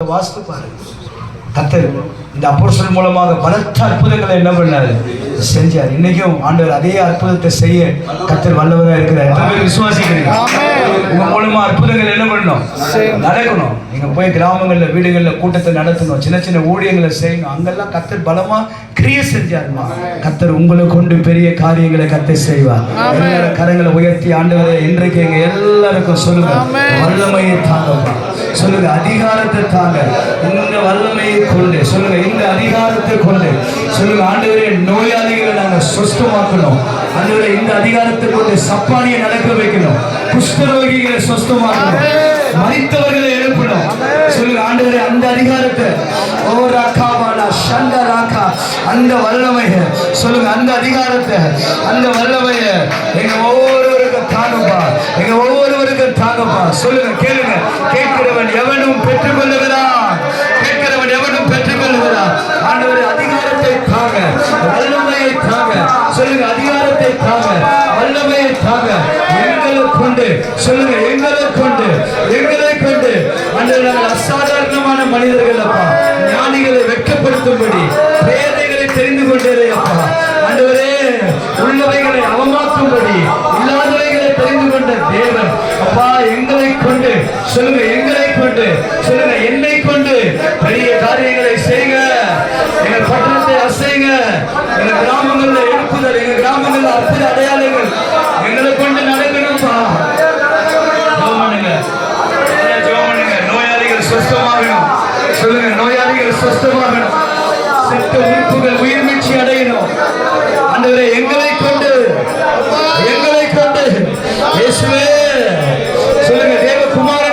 வாஸ்து பாருங்க. கர்த்தர் இந்த அப்போஸ்தலர் மூலமாக பலத்த அற்புதங்களை என்ன பண்ணாரு, செஞ்சார். இன்னைக்கும் ஆண்டவர் அதே அற்புதத்தை செய்ய கர்த்தர் வல்லவராக இருக்கிறார். எத்தனை பேர் விசுவாசிக்கிறீங்க? உங்க மூலமா அற்புதங்கள் என்ன பண்ணணும், நடக்கணும். நீங்க போய் கிராமங்கள்ல வீடுகள்ல கூட்டத்தை நடத்தணும், சின்ன சின்ன ஊழியங்களை செய்யணும். அங்கெல்லாம் கர்த்தர் பலமா கிரியை செஞ்சாருமா. கர்த்தர் உங்களை கொண்டு பெரிய காரியங்களை கர்த்தர் செய்வார். எல்லாரும் கரங்களை உயர்த்தி ஆண்டவரே இன்றைக்கு எங்க எல்லாருக்கும் சொல்லுங்க, வல்லமையை தாங்கப்பா. சொல்லுங்க, அதிகாரத்தை தாங்க. இந்த வல்லமையை கொண்டு சொல்லுங்க, இந்த அதிகாரத்தை கொண்டு சொல்லுங்க ஆண்டவரே, நோயாளிகளை நாங்கள் சுஸ்தமாக்கணும். ஆண்டவரே, இந்த அதிகாரத்தை கொண்டு சப்பானியை நடக்க வைக்கணும், குஷ்டரோகிகளை சுஸ்தமாக்கணும், மரித்தவர்களை எழுப்பணும். சொல்லுங்க ஆண்டவரே, அந்த அதிகாரத்தை ஓ ராகாவானா சண்டா ராகா, அந்த வல்லமையை சொல்லுங்க, அந்த அதிகாரத்தை அந்த வல்லமையை எங்க ஒவ்வொருவருக்கும் தாங்கப்பா, எங்க ஒவ்வொருவருக்கும் தாங்கப்பா. சொல்லுங்க, கேளுங்க, கேட்கிறவன் எவனும் பெற்றுக்கொள்ளுகிறான், கேட்கிறவன் எவனும் பெற்றுக்கொள்ளுகிறான். ஆண்டவரே, அதிகாரத்தை தாங்க, வல்லமையை தாங்க. சொல்லுங்க, அதிகாரத்தை தாங்க, வல்லமையை தாங்க. எங்களை கொண்டு சொல்லுங்க, எங்களை கொண்டு, எங்களை கொண்டு ஆண்டவரே, நாங்கள் அசாதாரணமான மனிதர்கள் அப்பா, ஞானிகளை வெட்கப்படுத்தும்படி, பேதைகளை தெரிந்து கொண்டே அப்பா ஆண்டவரே, உள்ளவைகளை அவமாக்கும்படி, இல்லாதவைகளை தெரிந்து கொண்ட தேவன் அப்பா, எங்களை கொண்டு சொல்லுங்க, எங்களை கொண்டு சொல்லுங்க, என்னை கொண்டு பெரிய காரியங்களை செய்யுங்க. எங்க பட்டணத்தை அசைங்க, எங்க கிராமங்கள்ல எழுப்புதல், எங்க கிராமங்கள்ல அற்புத அடையாளங்கள் எங்களை கொண்டு நடக்கணும்ப்பா. நோயாளிகள் சுஸ்தமாகணும். சொல்லுங்க, நோயாளிகள் சுஸ்தமாகணும், செத்த உறுப்புகள் உயிர் மீட்சி அடையணும். ஆண்டவரே, எங்களை கொண்டு, எங்களை கொண்டு இயேசுவே சொல்லுங்க, தேவகுமார